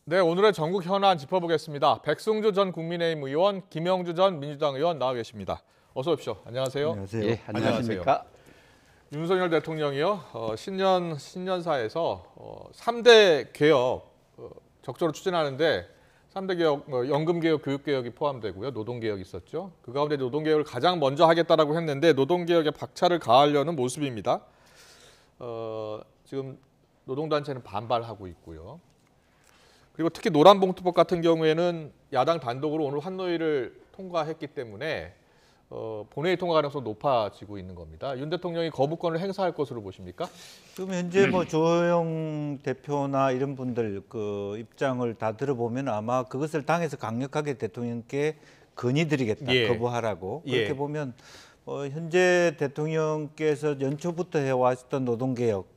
네, 오늘의 전국 현안 짚어보겠습니다. 백승주 전 국민의힘 의원, 김영주 전 민주당 의원 나와 계십니다. 어서 오십시오. 안녕하세요. 안녕하세요. 예, 안녕하십니까? 윤석열 대통령이요, 신년사에서 3대 개혁 적극적으로 추진하는데 3대 개혁, 연금 개혁, 교육 개혁이 포함되고요, 노동 개혁이 있었죠. 그 가운데 노동 개혁을 가장 먼저 하겠다라고 했는데 노동 개혁에 박차를 가하려는 모습입니다. 지금 노동단체는 반발하고 있고요. 그리고 특히 노란봉투법 같은 경우에는 야당 단독으로 오늘 환노위를 통과했기 때문에 본회의 통과 가능성이 높아지고 있는 겁니다. 윤 대통령이 거부권을 행사할 것으로 보십니까? 지금 현재 뭐 조영 대표나 이런 분들 그 입장을 다 들어보면 아마 그것을 당에서 강력하게 대통령께 건의드리겠다, 예. 거부하라고. 예. 그렇게 보면 현재 대통령께서 연초부터 해왔던 노동개혁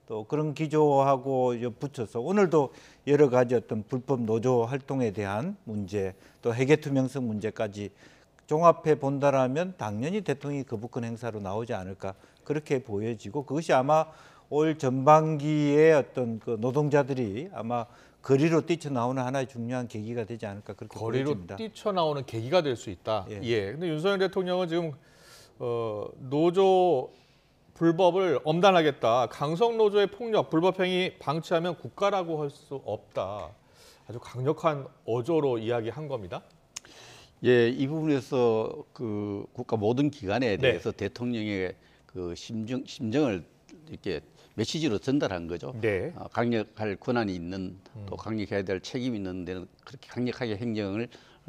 또 그런 기조하고 붙여서 오늘도 여러 가지 어떤 불법 노조 활동에 대한 문제 또 회계 투명성 문제까지 종합해 본다라면 당연히 대통령이 거부권 행사로 나오지 않을까 그렇게 보여지고 그것이 아마 올 전반기에 어떤 그 노동자들이 아마 거리로 뛰쳐나오는 하나의 중요한 계기가 되지 않을까 그렇게 거리로 보여집니다. 뛰쳐나오는 계기가 될 수 있다. 예. 예. 근데 윤석열 대통령은 지금 노조 불법을 엄단하겠다. 강성 노조의 폭력, 불법행위 방치하면 국가라고 할 수 없다. 아주 강력한 어조로 이야기한 겁니다. 예, 이 부분에서 그 국가 모든 기관에 대해서 대통령의 그 심정을 이렇게 메시지로 전달한 거죠. 네. 강력할 권한이 있는 또 강력해야 될 책임이 있는 데는 그렇게 강력하게 행정을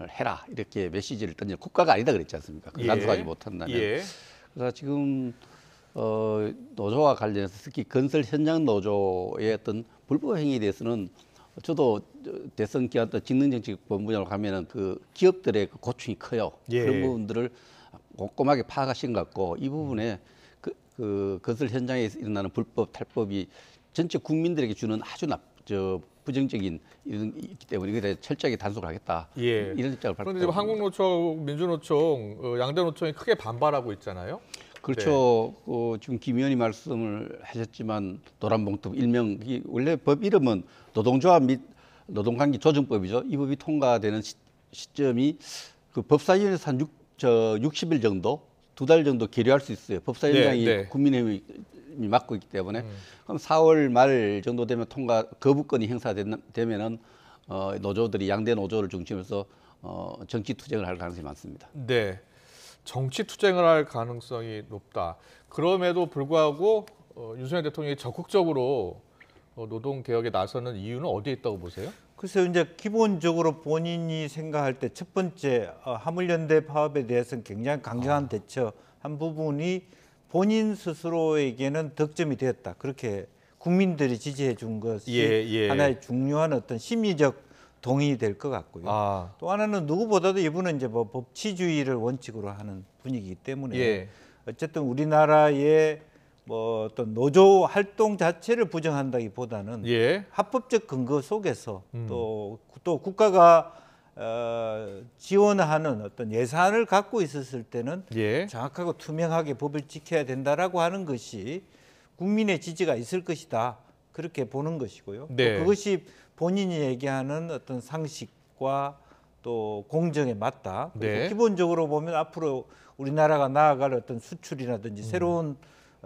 해라 이렇게 메시지를 던져 국가가 아니다 그랬지 않습니까? 그 단속하지 못한다면. 예. 그래서 지금 노조와 관련해서 특히 건설 현장 노조의 어떤 불법 행위에 대해서는 저도 대선 기간 때 직능정책본부장으로 가면은 그 기업들의 그 고충이 커요. 예. 그런 부분들을 꼼꼼하게 파악하신 것 같고 이 부분에 그 건설 현장에 일어나는 불법 탈법이 전체 국민들에게 주는 아주 부정적인 이런 있기 때문에 이거에 대해 철저하게 단속을 하겠다. 예. 이런 입장을 그런데 지금 한국노총, 민주노총, 양대 노총이 크게 반발하고 있잖아요. 그렇죠. 지금 김 의원이 말씀을 하셨지만 노란봉투 일명 원래 법 이름은 노동조합 및 노동관계 조정법이죠. 이 법이 통과되는 시점이 그 법사위원회에서 한 60일 정도, 2달 정도 계류할 수 있어요. 법사위원장이 국민의힘이 맡고 있기 때문에 그럼 4월 말 정도 되면 거부권이 행사되면은 노조들이 양대 노조를 중심으로 해서 정치 투쟁을 할 가능성이 많습니다. 네. 정치 투쟁을 할 가능성이 높다. 그럼에도 불구하고 윤석열 대통령이 적극적으로 노동 개혁에 나서는 이유는 어디에 있다고 보세요? 글쎄요, 이제 기본적으로 본인이 생각할 때 첫 번째 화물연대 파업에 대해서는 굉장히 강경한 대처한 부분이 본인 스스로에게는 득점이 되었다. 그렇게 국민들이 지지해 준 것이 하나의 중요한 어떤 심리적 동의이 될 것 같고요. 또 하나는 누구보다도 이분은 이제 뭐 법치주의를 원칙으로 하는 분이기 때문에 어쨌든 우리나라의 뭐 어떤 노조 활동 자체를 부정한다기보다는 합법적 근거 속에서 또 국가가 지원하는 어떤 예산을 갖고 있었을 때는 정확하고 투명하게 법을 지켜야 된다라고 하는 것이 국민의 지지가 있을 것이다. 그렇게 보는 것이고요. 또 그것이 본인이 얘기하는 어떤 상식과 또 공정에 맞다. 기본적으로 보면 앞으로 우리나라가 나아갈 어떤 수출이라든지 새로운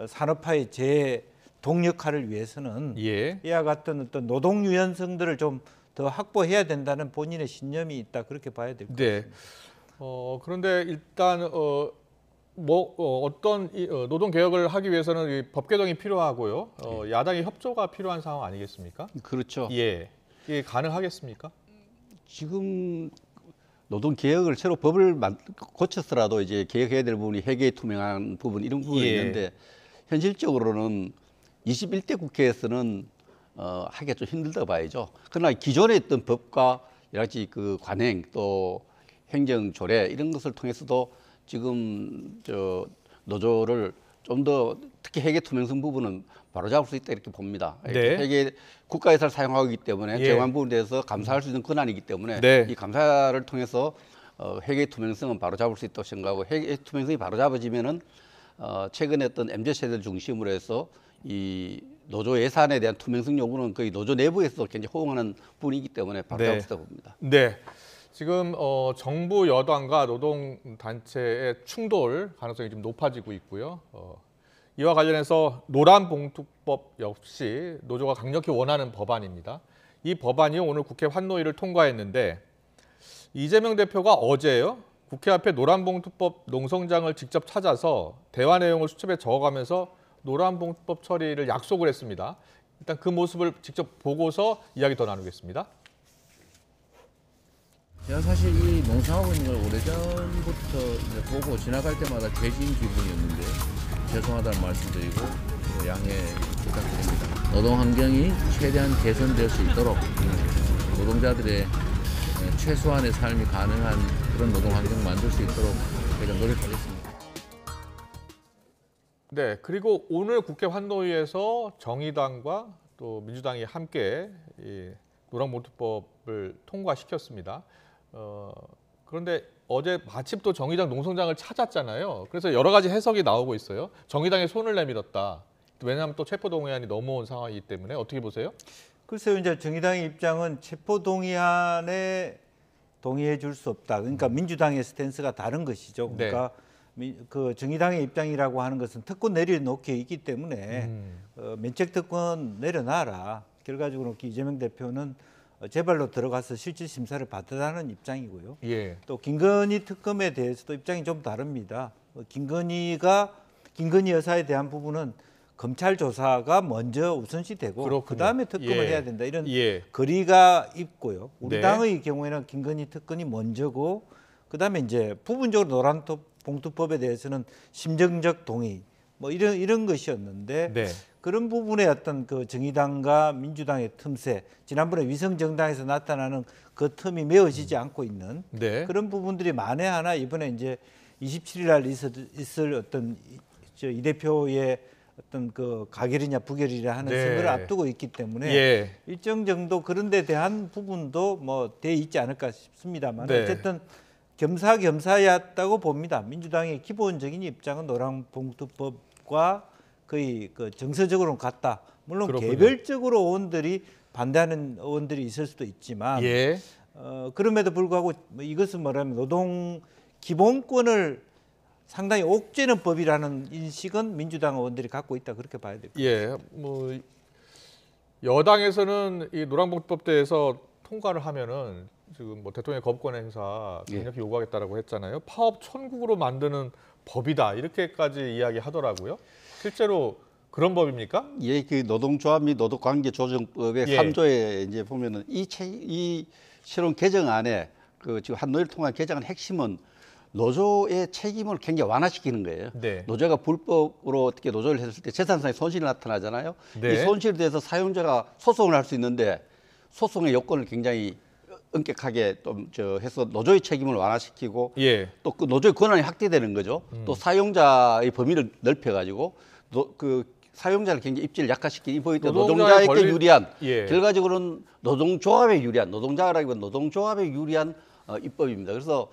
산업화의 재동력화를 위해서는 이와 같은 어떤 노동 유연성들을 좀 더 확보해야 된다는 본인의 신념이 있다. 그렇게 봐야 될 것 같습니다. 그런데 일단 어떤 노동 개혁을 하기 위해서는 법 개정이 필요하고요. 야당의 협조가 필요한 상황 아니겠습니까? 그렇죠. 이게 가능하겠습니까? 지금 노동 개혁을 새로 법을 고쳐서라도 이제 개혁해야 될 부분이 회계 투명한 부분 이런 부분이 있는데 현실적으로는 21대 국회에서는 하기가 좀 힘들다고 봐야죠. 그러나 기존에 있던 법과 여러 가지 그 관행 또 행정 조례 이런 것을 통해서도 지금 노조를 좀 더 특히 회계 투명성 부분은 바로잡을 수 있다 이렇게 봅니다. 회계 국가 예산을 사용하고 있기 때문에 정한 부분에 대해서 감사할 수 있는 권한이기 때문에 이 감사를 통해서 회계 투명성은 바로잡을 수 있다고 생각하고 회계 투명성이 바로잡아지면은 최근에 어떤 MZ 세대를 중심으로 해서 이 노조 예산에 대한 투명성 요구는 거의 노조 내부에서 굉장히 호응하는 부분이기 때문에 바로 네. 없다 봅니다. 네. 지금 정부 여당과 노동단체의 충돌 가능성이 좀 높아지고 있고요. 이와 관련해서 노란봉투법 역시 노조가 강력히 원하는 법안입니다. 이 법안이 오늘 국회 환노위를 통과했는데 이재명 대표가 어제요. 국회 앞에 노란봉투법 농성장을 직접 찾아서 대화 내용을 수첩에 적어가면서 노란봉투법 처리를 약속을 했습니다. 일단 그 모습을 직접 보고서 이야기 더 나누겠습니다. 제가 사실 이 농성하고 있는 걸 오래전부터 이제 보고 지나갈 때마다 죄진 기분이었는데 죄송하다는 말씀드리고 양해 부탁드립니다. 노동 환경이 최대한 개선될 수 있도록 노동자들의 최소한의 삶이 가능한 그런 노동 환경 만들 수 있도록 제가 노력하겠습니다. 네, 그리고 오늘 국회 환노위에서 정의당과 또 민주당이 함께 이 노란봉투법을 통과시켰습니다. 그런데 어제 마침 또 정의당 농성장을 찾았잖아요. 그래서 여러 가지 해석이 나오고 있어요. 정의당에 손을 내밀었다. 왜냐하면 또 체포동의안이 넘어온 상황이기 때문에 어떻게 보세요? 글쎄요, 이제 정의당의 입장은 체포동의안에 동의해 줄 수 없다. 그러니까 민주당의 스탠스가 다른 것이죠. 그러니까 그 정의당의 입장이라고 하는 것은 특권 내려놓기에 있기 때문에 면책 특권 내려놔라. 결과적으로 이재명 대표는 재발로 들어가서 실질 심사를 받으라는 입장이고요. 예. 또 김건희 특검에 대해서도 입장이 좀 다릅니다. 김건희 여사에 대한 부분은 검찰 조사가 먼저 우선시되고 그다음에 특검을 해야 된다. 이런 거리가 있고요. 우리 당의 경우에는 김건희 특검이 먼저고 그다음에 이제 부분적으로 노란봉투법에 대해서는 심정적 동의 뭐 이런 것이었는데 그런 부분의 어떤 그 정의당과 민주당의 틈새, 지난번에 위성정당에서 나타나는 그 틈이 메워지지 않고 있는 그런 부분들이 만에 하나 이번에 이제 27일 날 있을 어떤 이 대표의 어떤 그 가결이냐 부결이냐 하는 선거를 앞두고 있기 때문에 일정 정도 그런 데 대한 부분도 뭐 돼 있지 않을까 싶습니다만 어쨌든 겸사겸사였다고 봅니다. 민주당의 기본적인 입장은 노란봉투법과 거의 그 정서적으로는 같다. 물론 개별적으로 의원들이 반대하는 의원들이 있을 수도 있지만 그럼에도 불구하고 이것은 뭐냐면 노동 기본권을 상당히 옥죄는 법이라는 인식은 민주당 의원들이 갖고 있다 그렇게 봐야 될 것 같습니다. 뭐 여당에서는 이 노란봉투법 대해서 통과를 하면은 지금 뭐 대통령의 거부권 행사 강력히 요구하겠다라고 했잖아요. 파업 천국으로 만드는 법이다 이렇게까지 이야기하더라고요. 실제로 그런 법입니까? 예, 그 노동조합 및 노동관계조정법의 3조에 이제 보면은 이 실온 개정안에 그 지금 한노위를 통한 개정안 핵심은 노조의 책임을 굉장히 완화시키는 거예요. 노조가 불법으로 어떻게 노조를 했을 때 재산상의 손실이 나타나잖아요. 이 손실에 대해서 사용자가 소송을 할 수 있는데 소송의 요건을 굉장히 엄격하게 해서 노조의 책임을 완화시키고 또 그 노조의 권한이 확대되는 거죠. 또 사용자의 범위를 넓혀가지고 그 사용자를 굉장히 입지를 약화시키는 이 법이 노동자에게 유리한 결과적으로는 노동조합에 유리한 노동자라기보다 노동조합에 유리한 입법입니다. 그래서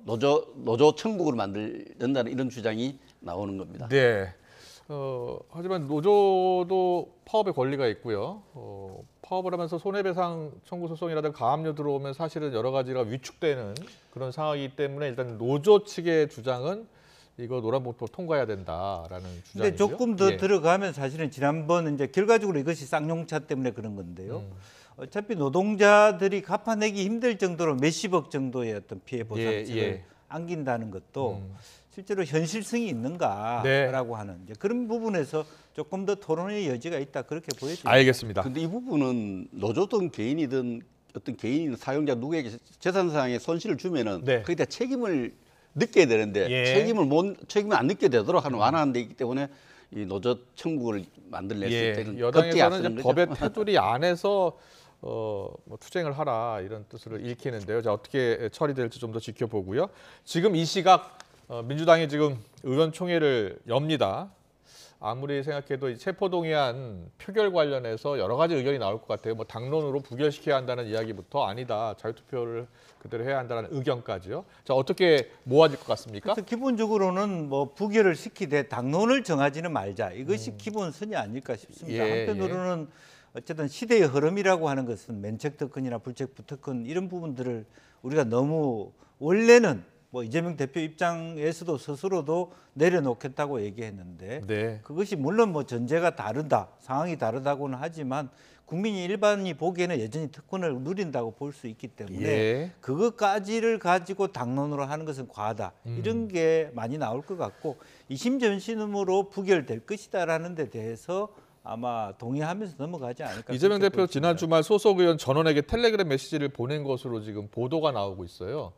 노조 천국으로 만든다는 이런 주장이 나오는 겁니다. 하지만 노조도 파업의 권리가 있고요. 파업을 하면서 손해배상 청구 소송이라든가 가압류 들어오면 사실은 여러 가지가 위축되는 그런 상황이기 때문에 일단 노조 측의 주장은 이거 노란봉투법 통과해야 된다라는 주장이죠. 근데 조금 더 들어가면 사실은 지난번 이제 결과적으로 이것이 쌍용차 때문에 그런 건데요. 어차피 노동자들이 갚아내기 힘들 정도로 몇십억 정도의 어떤 피해 보상책을 안긴다는 것도 실제로 현실성이 있는가라고 하는 이제 그런 부분에서 조금 더 토론의 여지가 있다 그렇게 보여집니다. 알겠습니다. 근데 이 부분은 노조든 개인이든 어떤 개인 사용자 누구에게 재산상의 손실을 주면은 거기다 책임을 느껴야 되는데 책임을 안 느껴야 되도록 하는 완화한 데 있기 때문에 이 노조 청구를 만들어낼 수 있다는 여당에서는 이제 법의 테두리 안에서 뭐 투쟁을 하라 이런 뜻을 읽히는데요. 자, 어떻게 처리될지 좀 더 지켜보고요. 지금 이 시각 민주당이 지금 의원총회를 엽니다. 아무리 생각해도 이 체포동의안 표결 관련해서 여러 가지 의견이 나올 것 같아요. 뭐 당론으로 부결시켜야 한다는 이야기부터 아니다. 자유투표를 그대로 해야 한다는 의견까지요. 자, 어떻게 모아질 것 같습니까? 그래서 기본적으로는 뭐 부결을 시키되 당론을 정하지는 말자. 이것이 기본선이 아닐까 싶습니다. 예, 한편으로는 어쨌든 시대의 흐름이라고 하는 것은 면책특권이나 불체부특권 이런 부분들을 우리가 너무 원래는 뭐 이재명 대표 입장에서도 스스로도 내려놓겠다고 얘기했는데 네. 그것이 물론 뭐 전제가 다르다, 상황이 다르다고는 하지만 국민이 일반이 보기에는 여전히 특권을 누린다고 볼 수 있기 때문에 예. 그것까지를 가지고 당론으로 하는 것은 과하다. 이런 게 많이 나올 것 같고 이심전심으로 부결될 것이다라는 데 대해서 아마 동의하면서 넘어가지 않을까. 이재명 그렇게 대표 보입니다. 지난 주말 소속 의원 전원에게 텔레그램 메시지를 보낸 것으로 지금 보도가 나오고 있어요.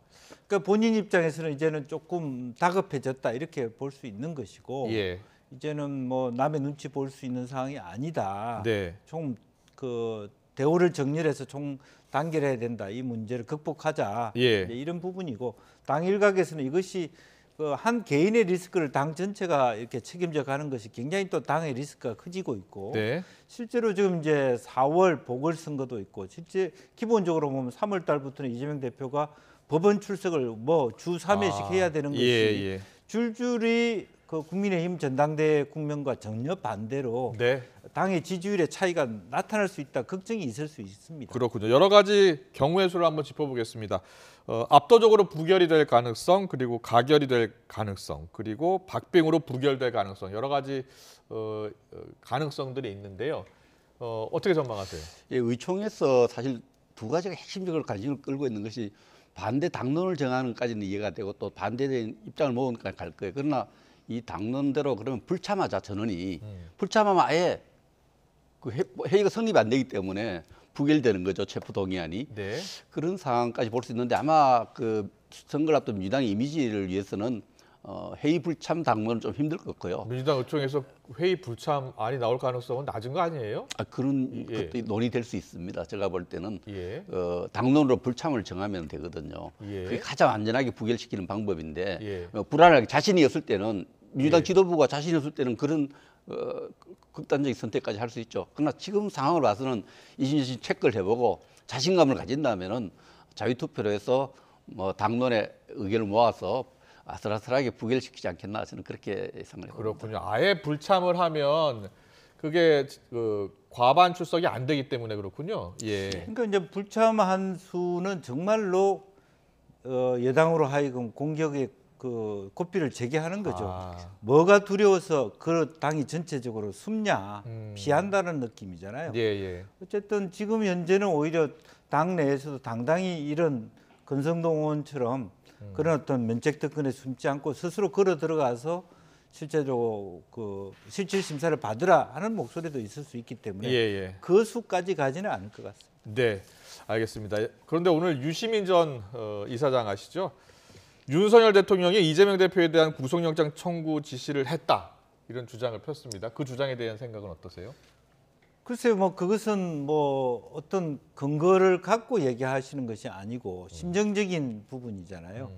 그러니까 본인 입장에서는 이제는 조금 다급해졌다 이렇게 볼 수 있는 것이고 예. 이제는 뭐 남의 눈치 볼 수 있는 상황이 아니다. 네. 좀 그 대우를 정렬해서 총 단결해야 된다. 이 문제를 극복하자. 예. 이제 이런 부분이고 당 일각에서는 이것이 그 한 개인의 리스크를 당 전체가 이렇게 책임져 가는 것이 굉장히 또 당의 리스크가 커지고 있고 네. 실제로 지금 이제 4월 보궐선거도 있고 실제 기본적으로 보면 3월 달부터는 이재명 대표가 법원 출석을 뭐 주 3회씩 해야 되는 것이 예. 줄줄이 그 국민의힘 전당대회 국면과 전혀 반대로 네. 당의 지지율의 차이가 나타날 수 있다 걱정이 있을 수 있습니다. 그렇군요. 여러 가지 경우의 수를 한번 짚어보겠습니다. 압도적으로 부결이 될 가능성, 그리고 가결이 될 가능성, 그리고 박빙으로 부결될 가능성 여러 가지 가능성들이 있는데요. 어떻게 전망하세요? 예, 의총에서 사실 두 가지가 핵심적으로 관심을 끌고 있는 것이 반대 당론을 정하는까지는 이해가 되고 또 반대된 입장을 모으니까 갈 거예요. 그러나 이 당론대로 그러면 불참하자 전원이 불참하면 아예 그 회의가 성립이 안 되기 때문에 부결되는 거죠. 체포동의안이. 네. 그런 상황까지 볼 수 있는데 아마 그 선거를 앞둔 민주당의 이미지를 위해서는 회의 불참 당론은 좀 힘들 것 같고요. 민주당 의총에서 회의 불참안이 나올 가능성은 낮은 거 아니에요? 그런 예. 것도 논의될 수 있습니다. 제가 볼 때는 예. 당론으로 불참을 정하면 되거든요. 예. 그게 가장 안전하게 부결시키는 방법인데 예. 불안하게 자신이 없을 때는 민주당 예. 지도부가 자신이 없을 때는 그런 극단적인 선택까지 할 수 있죠. 그러나 지금 상황을 봐서는 이심저심 체크를 해보고 자신감을 가진다면은 자유투표로 해서 뭐 당론의 의견을 모아서 아슬아슬하게 부결시키지 않겠나 저는 그렇게 예상을 해봅니다. 그렇군요. 아예 불참을 하면 그게 과반 출석이 안 되기 때문에 그렇군요. 예. 그러니까 이제 불참한 수는 정말로 여당으로 하여금 공격의 그 고삐를 제기하는 거죠. 아. 뭐가 두려워서 그 당이 전체적으로 숨냐, 음. 피한다는 느낌이잖아요. 예. 어쨌든 지금 현재는 오히려 당 내에서도 당당히 이런 건성동원처럼 그런 어떤 면책특권에 숨지 않고 스스로 걸어 들어가서 실제로 그 실질 심사를 받으라 하는 목소리도 있을 수 있기 때문에 예. 그 수까지 가지는 않을 것 같습니다. 네, 알겠습니다. 그런데 오늘 유시민 전 이사장 아시죠? 윤석열 대통령이 이재명 대표에 대한 구속영장 청구 지시를 했다. 이런 주장을 폈습니다. 그 주장에 대한 생각은 어떠세요? 글쎄요, 뭐 그것은 뭐 어떤 근거를 갖고 얘기하시는 것이 아니고 심정적인 부분이잖아요.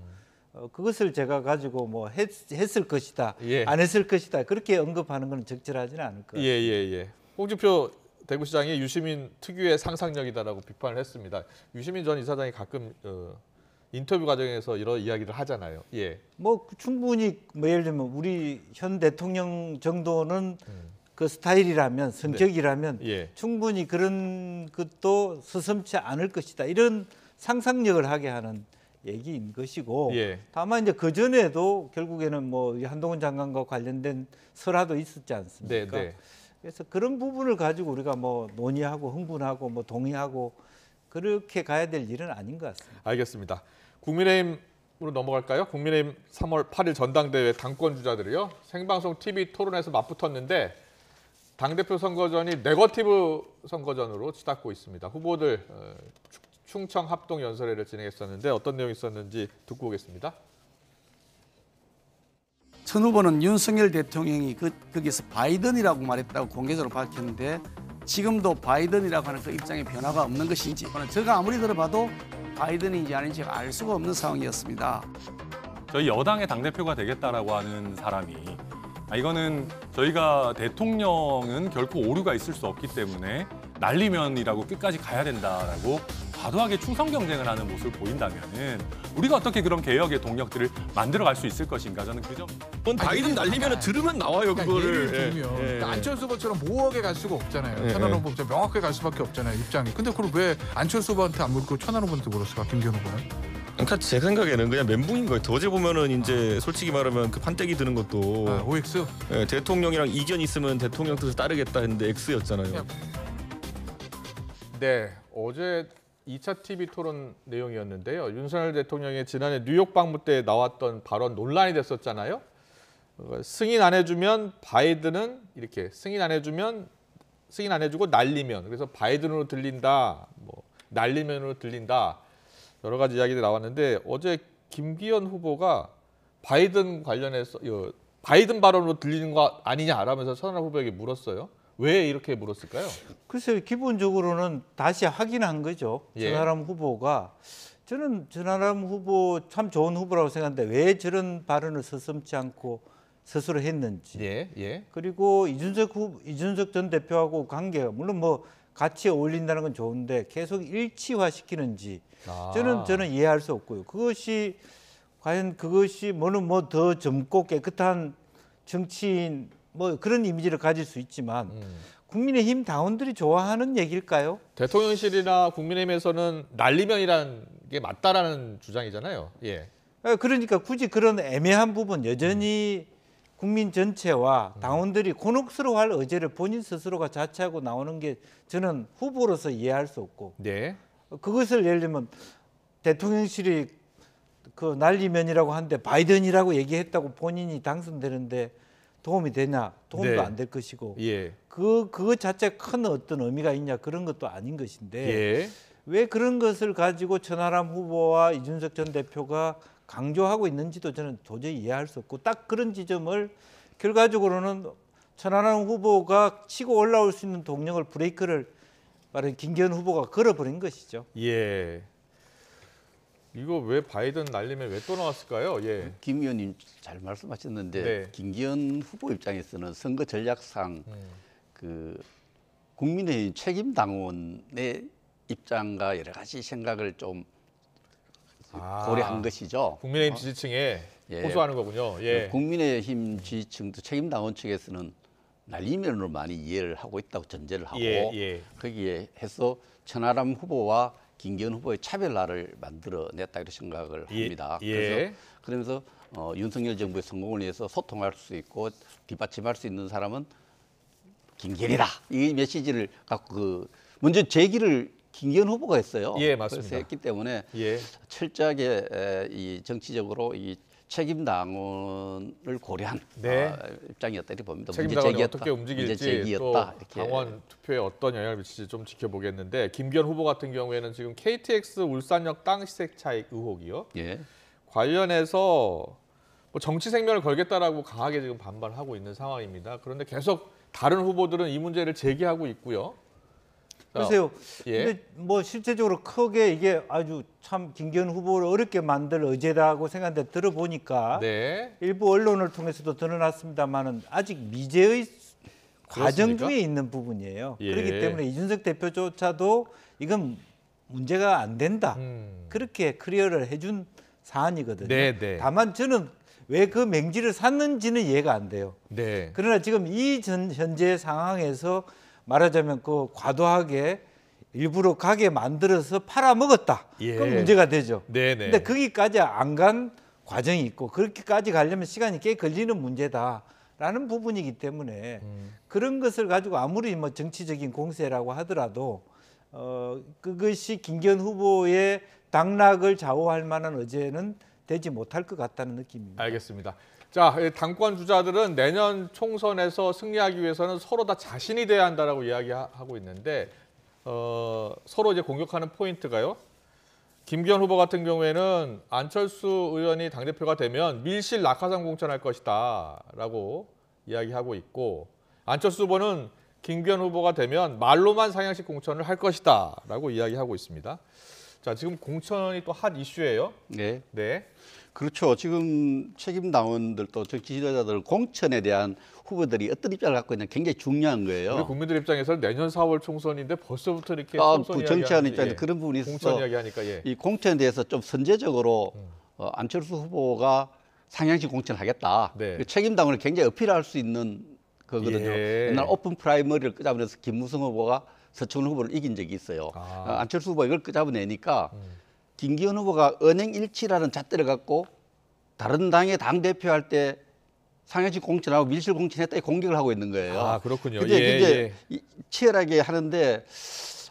그것을 제가 가지고 뭐 했을 것이다, 예. 안 했을 것이다 그렇게 언급하는 건 적절하지는 않을 것 같아요. 예. 홍준표 대구시장이 유시민 특유의 상상력이다라고 비판을 했습니다. 유시민 전 이사장이 가끔 인터뷰 과정에서 이런 이야기를 하잖아요. 예. 뭐 충분히 뭐 예를 들면 우리 현 대통령 정도는 그 스타일이라면 성격이라면 예. 충분히 그런 것도 서슴지 않을 것이다 이런 상상력을 하게 하는 얘기인 것이고 예. 다만 이제 그 전에도 결국에는 뭐 한동훈 장관과 관련된 설화도 있었지 않습니까? 네. 그래서 그런 부분을 가지고 우리가 뭐 논의하고 흥분하고 뭐 동의하고 그렇게 가야 될 일은 아닌 것 같습니다. 알겠습니다. 국민의힘으로 넘어갈까요? 국민의힘 3월 8일 전당대회 당권 주자들이요. 생방송 TV 토론에서 맞붙었는데 당대표 선거전이 네거티브 선거전으로 치닫고 있습니다. 후보들 충청 합동 연설회를 진행했었는데 어떤 내용이 있었는지 듣고 오겠습니다. 천 후보는 윤석열 대통령이 거기서 바이든이라고 말했다고 공개적으로 밝혔는데 지금도 바이든이라고 하는 그 입장에 변화가 없는 것인지 제가 아무리 들어봐도 바이든인지 아닌지 알 수가 없는 상황이었습니다. 저희 여당의 당대표가 되겠다라고 하는 사람이 이거는 저희가 대통령은 결코 오류가 있을 수 없기 때문에 날리면이라고 끝까지 가야 된다라고 과도하게 충성 경쟁을 하는 모습을 보인다면은 우리가 어떻게 그런 개혁의 동력들을 만들어갈 수 있을 것인가 저는 그 점. 바이든 날리면 들으면 나와요 그러니까 그거를. 예를 들면 그러니까 안철수 후보처럼 모호하게 갈 수가 없잖아요. 예, 천안 예. 후보처럼 명확하게 갈 수밖에 없잖아요. 입장이. 근데 그걸 왜 안철수 후보한테 안 물고 천안 후보한테 물었을까? 김기현 후보는? 그러니까 제 생각에는 그냥 멘붕인 거예요. 어제 보면은 이제 솔직히 말하면 그 판때기 드는 것도 아, OX? 예, 대통령이랑 이견 있으면 대통령 뜻을 따르겠다 했는데 X였잖아요. 네, 어제 2차 TV 토론 내용이었는데요. 윤석열 대통령의 지난해 뉴욕 방문 때 나왔던 발언 논란이 됐었잖아요. 승인 안 해주면 바이든은 이렇게 승인 안 해주고 날리면, 그래서 바이든으로 들린다, 뭐 날리면으로 들린다, 여러 가지 이야기들이 나왔는데 어제 김기현 후보가 바이든 관련해서 바이든 발언으로 들리는 거 아니냐라면서 천하람 후보에게 물었어요. 왜 이렇게 물었을까요? 글쎄요, 기본적으로는 다시 확인한 거죠. 예. 전하람 후보가. 저는 전하람 후보 참 좋은 후보라고 생각하는데 왜 저런 발언을 서슴지 않고 스스로 했는지. 예. 그리고 이준석 전 대표하고 관계가 물론 뭐 같이 어울린다는 건 좋은데 계속 일치화시키는지 저는 이해할 수 없고요. 그것이 과연 그것이 뭐는 뭐 더 젊고 깨끗한 정치인 뭐 그런 이미지를 가질 수 있지만 국민의힘 당원들이 좋아하는 얘기일까요? 대통령실이나 국민의힘에서는 날리면이라는 게 맞다라는 주장이잖아요. 예. 그러니까 굳이 그런 애매한 부분 여전히 국민 전체와 당원들이 곤혹스러워할 의제를 본인 스스로가 자처하고 나오는 게 저는 후보로서 이해할 수 없고 네. 그것을 예를 들면 대통령실이 그 날리면이라고 하는데 바이든이라고 얘기했다고 본인이 당선되는데 도움이 되냐? 도움도 네. 안 될 것이고 예. 그거 자체가 큰 어떤 의미가 있냐 그런 것도 아닌 것인데 예. 왜 그런 것을 가지고 천하람 후보와 이준석 전 대표가 강조하고 있는지도 저는 도저히 이해할 수 없고 딱 그런 지점을 결과적으로는 천하람 후보가 치고 올라올 수 있는 동력을 브레이크를 말하는 김기현 후보가 걸어버린 것이죠. 예. 이거 왜 바이든 날리면 왜 또 나왔을까요? 예. 김 의원님 잘 말씀하셨는데 네. 김기현 후보 입장에서는 선거 전략상 그 국민의힘 책임 당원의 입장과 여러 가지 생각을 좀 고려한 것이죠. 국민의힘 지지층에 예. 호소하는 거군요. 예. 국민의힘 지지층도 책임 당원 측에서는 날리면으로 많이 이해를 하고 있다고 전제를 하고 예. 거기에 해서 천하람 후보와 김기현 후보의 차별화를 만들어냈다 이렇게 생각을 합니다. 예. 그래서 윤석열 정부의 성공을 위해서 소통할 수 있고 뒷받침할 수 있는 사람은 김기현이다. 이 메시지를 갖고 먼저 제기를 김기현 후보가 했어요. 예, 맞습니다. 그래서 했기 때문에 예. 철저하게 이 정치적으로 이 책임 당원을 고려한 네. 입장이었다 이렇게 봅니다. 책임당원이 어떻게 움직일지 문제 제기였다 또 이렇게. 당원 투표에 어떤 영향을 미칠지 좀 지켜보겠는데 김기현 후보 같은 경우에는 지금 KTX 울산역 땅 시세 차익 의혹이요. 예. 관련해서 뭐 정치 생명을 걸겠다라고 강하게 지금 반발하고 있는 상황입니다. 그런데 계속 다른 후보들은 이 문제를 제기하고 있고요. 자, 글쎄요. 예. 근데 뭐 실제적으로 크게 이게 아주 참 김기현 후보를 어렵게 만들 의제라고 생각하는데 들어보니까 네. 일부 언론을 통해서도 드러났습니다만은 아직 미제의 과정 그렇습니까? 중에 있는 부분이에요. 예. 그렇기 때문에 이준석 대표조차도 이건 문제가 안 된다. 그렇게 클리어를 해준 사안이거든요. 네. 다만 저는 왜 그 맹지를 샀는지는 이해가 안 돼요. 네. 그러나 지금 이 현재 상황에서 말하자면 그 과도하게 일부러 가게 만들어서 팔아먹었다. 예. 그건 문제가 되죠. 네. 근데 거기까지 안 간 과정이 있고 그렇게까지 가려면 시간이 꽤 걸리는 문제다라는 부분이기 때문에 그런 것을 가지고 아무리 뭐 정치적인 공세라고 하더라도 그것이 김기현 후보의 당락을 좌우할 만한 의제는 되지 못할 것 같다는 느낌입니다. 알겠습니다. 자, 당권 주자들은 내년 총선에서 승리하기 위해서는 서로 다 자신이 돼야 한다라고 이야기하고 있는데 서로 이제 공격하는 포인트가요. 김기현 후보 같은 경우에는 안철수 의원이 당대표가 되면 밀실 낙하산 공천할 것이다라고 이야기하고 있고 안철수 후보는 김기현 후보가 되면 말로만 상향식 공천을 할 것이다라고 이야기하고 있습니다. 자, 지금 공천이 또 핫 이슈예요. 네. 네. 그렇죠. 지금 책임 당원들도 정치 지도자들 공천에 대한 후보들이 어떤 입장을 갖고 있는 굉장히 중요한 우리 거예요. 국민들 입장에서는 내년 4월 총선인데 벌써부터 이렇게 아, 총선 그 정치하는 입장에서 예. 그런 부분이 공천 있어서 이야기하니까 예. 이 공천에 대해서 좀 선제적으로 안철수 후보가 상향식 공천을 하겠다. 네. 그 책임 당원을 굉장히 어필할 수 있는 거거든요. 예. 옛날 오픈 프라이머리를 끄잡아내서 김무성 후보가 서청원 후보를 이긴 적이 있어요. 안철수 후보가 이걸 끄잡아내니까 김기현 후보가 은행일치라는 잣대를 갖고 다른 당의 당대표 할 때 상향식 공천하고 밀실 공천했다 이 공격을 하고 있는 거예요. 아, 그렇군요. 근데 예, 이제 치열하게 하는데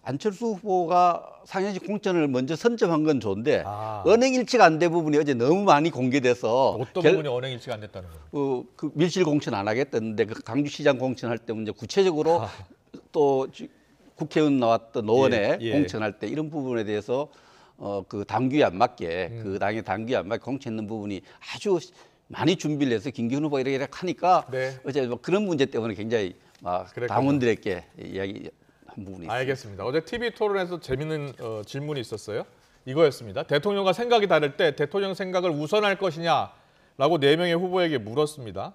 안철수 후보가 상향식 공천을 먼저 선점한 건 좋은데 은행 일치가 안 된 부분이 어제 너무 많이 공개돼서 어떤 부분이 언행 일치가 안 됐다는 거예요? 그 밀실 공천 안 하겠다는데 그 강주시장 공천할 때 문제 구체적으로 또 국회의원 나왔던 노원에 예. 공천할 때 이런 부분에 대해서 그 당규에 안 맞게 그 당의 당규에 안 맞게 공천했는 부분이 아주 많이 준비를 해서 김기현 후보가 이렇게 하니까 네. 어제 뭐 그런 문제 때문에 굉장히 그랬군요. 당원들에게 이야기한 부분이 있습니다. 알겠습니다. 어제 TV 토론에서 재밌는 질문이 있었어요. 이거였습니다. 대통령과 생각이 다를 때 대통령 생각을 우선할 것이냐라고 4명의 후보에게 물었습니다.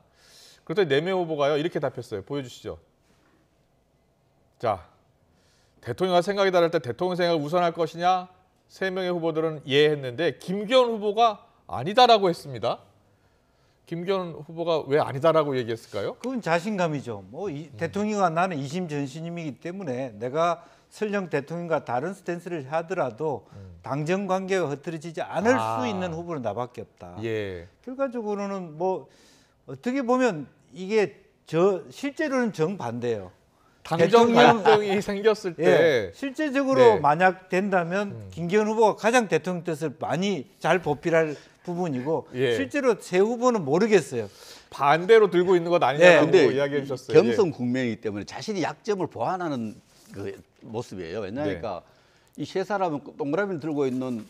그랬더니 4명의 후보가요 이렇게 답했어요. 보여주시죠. 자, 대통령과 생각이 다를 때 대통령 생각을 우선할 것이냐 3명의 후보들은 예 했는데 김기현 후보가 아니다라고 했습니다. 김기현 후보가 왜 아니다라고 얘기했을까요? 그건 자신감이죠. 대통령과 나는 이심전심이기 때문에 내가 설령 대통령과 다른 스탠스를 하더라도 당정 관계가 흐트러지지 않을 수 있는 후보는 나밖에 없다. 예. 결과적으로는 뭐 어떻게 보면 이게 실제로는 정반대예요. 당정 갈등이 생겼을 때 예, 실제적으로 네. 만약 된다면 김기현 후보가 가장 대통령 뜻을 많이 잘 보필할 부분이고 예. 실제로 새 후보는 모르겠어요. 반대로 들고 있는 것 아니냐고 근데 이야기해 주셨어요. 경성 국면이기 때문에 자신이 약점을 보완하는 그 모습이에요. 왜냐하니까 이 세 사람은 동그라미를 들고 있는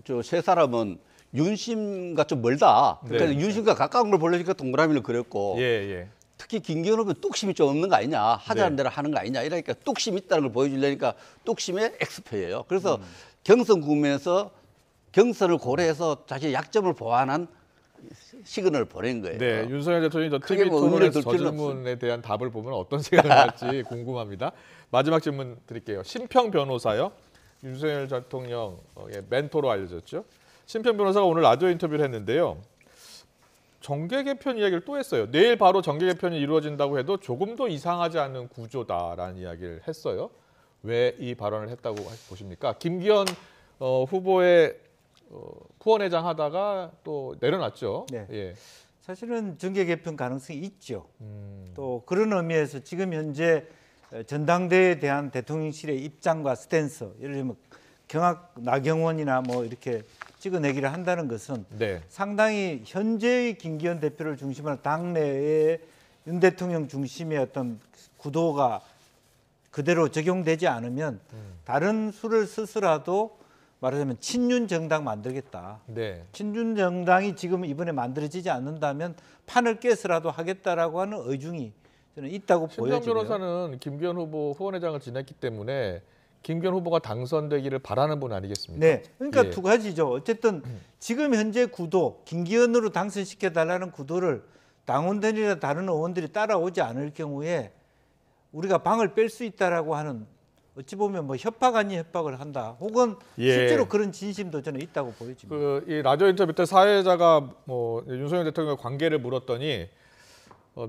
저 세 사람은 윤심과 좀 멀다. 그러니까 네. 윤심과 가까운 걸 보려니까 동그라미를 그렸고 예, 예. 특히 김기현 후보는 뚝심이 좀 없는 거 아니냐. 하자는 네. 대로 하는 거 아니냐. 이러니까 뚝심이 있다는 걸 보여주려니까 뚝심의 엑스표예요. 그래서 경선 국면에서 경선을 고려해서 자신의 약점을 보완한 시그널을 보낸 거예요. 네, 윤석열 대통령이 저 크게 TV 뭐 토론에서 의미를 저 둘 필요는 질문에 대한 답을 보면 어떤 생각을 할지 궁금합니다. 마지막 질문 드릴게요. 심평 변호사요. 윤석열 대통령의 멘토로 알려졌죠. 심평 변호사가 오늘 라디오 인터뷰를 했는데요. 정계 개편 이야기를 또 했어요. 내일 바로 정계 개편이 이루어진다고 해도 조금 더 이상하지 않은 구조다라는 이야기를 했어요. 왜 이 발언을 했다고 보십니까? 김기현 후보의 후원회장 하다가 또 내려놨죠. 네. 예. 사실은 정계 개편 가능성이 있죠. 또 그런 의미에서 지금 현재 전당대회에 대한 대통령실의 입장과 스탠스, 예를 들면 경악 나경원이나 뭐 이렇게 찍어내기를 한다는 것은 네. 상당히 현재의 김기현 대표를 중심으로 당내의 윤 대통령 중심의 어떤 구도가 그대로 적용되지 않으면 다른 수를 쓰더라도 말하자면 친윤 정당 만들겠다. 네. 친윤 정당이 지금 이번에 만들어지지 않는다면 판을 깨서라도 하겠다라고 하는 의중이 저는 있다고 심평 보여지고요. 변호사는 김기현 후보 후원회장을 지냈기 때문에 김기현 후보가 당선되기를 바라는 분 아니겠습니까? 네, 그러니까 예. 두 가지죠. 어쨌든 지금 현재 구도, 김기현으로 당선시켜달라는 구도를 당원들이나 다른 의원들이 따라오지 않을 경우에 우리가 방을 뺄 수 있다라고 하는 어찌 보면 뭐 협박 아닌 협박을 한다. 혹은 예. 실제로 그런 진심도 저는 있다고 보여집니다. 이 라디오 인터뷰 때 사회자가 뭐 윤석열 대통령과 관계를 물었더니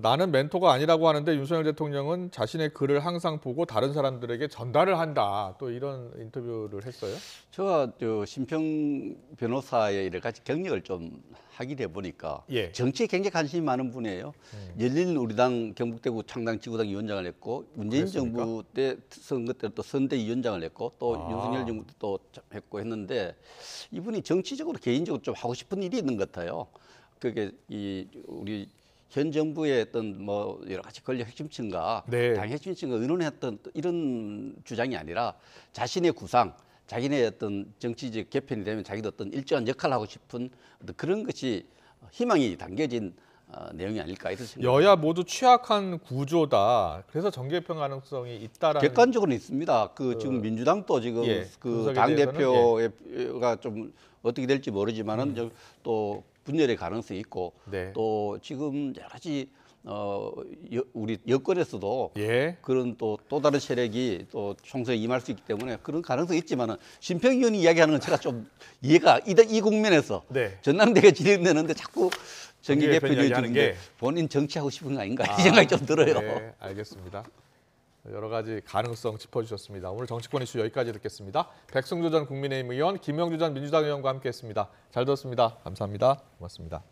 나는 멘토가 아니라고 하는데 윤석열 대통령은 자신의 글을 항상 보고 다른 사람들에게 전달을 한다. 또 이런 인터뷰를 했어요. 제가 저 심평 변호사의 여러 가지 경력을 좀 하게 돼 보니까 예. 정치에 굉장히 관심이 많은 분이에요. 열린 우리당 경북대구 창당 지구당 위원장을 했고 문재인 그랬습니까? 정부 때 선거 때 또 선대 위원장을 했고 또 윤석열 정부 때 또 했고 했는데 이분이 정치적으로 개인적으로 좀 하고 싶은 일이 있는 것 같아요. 그게 이 우리 현 정부의 어떤 뭐 여러 가지 권력 핵심층과 네. 당 핵심층과 의논했던 이런 주장이 아니라 자신의 구상, 자기네 어떤 정치적 개편이 되면 자기도 어떤 일정한 역할을 하고 싶은 어떤 그런 것이 희망이 담겨진 내용이 아닐까 이런 생각. 여야 모두 취약한 구조다. 그래서 정계 개편 가능성이 있다라는. 객관적으로는 있습니다. 지금 민주당도 지금 예, 그 분석에 당 대해서는 대표가 좀 어떻게 될지 모르지만은 또 분열의 가능성이 있고 네. 또 지금 여러 가지 우리 여권에서도 예. 그런 또 다른 세력이 또 총선에 임할 수 있기 때문에 그런 가능성이 있지만은 심평 의원이 이야기하는 건 제가 좀 이해가 이 국면에서 네. 전남대가 진행되는데 자꾸 정계 정계 개편이 이야기하는 주는데 게. 본인 정치하고 싶은 거 아닌가 이 생각이 좀 들어요. 네, 알겠습니다. 여러 가지 가능성 짚어주셨습니다. 오늘 정치권 이슈 여기까지 듣겠습니다. 백승조 전 국민의힘 의원, 김영주 전 민주당 의원과 함께했습니다. 잘 들었습니다. 감사합니다. 고맙습니다.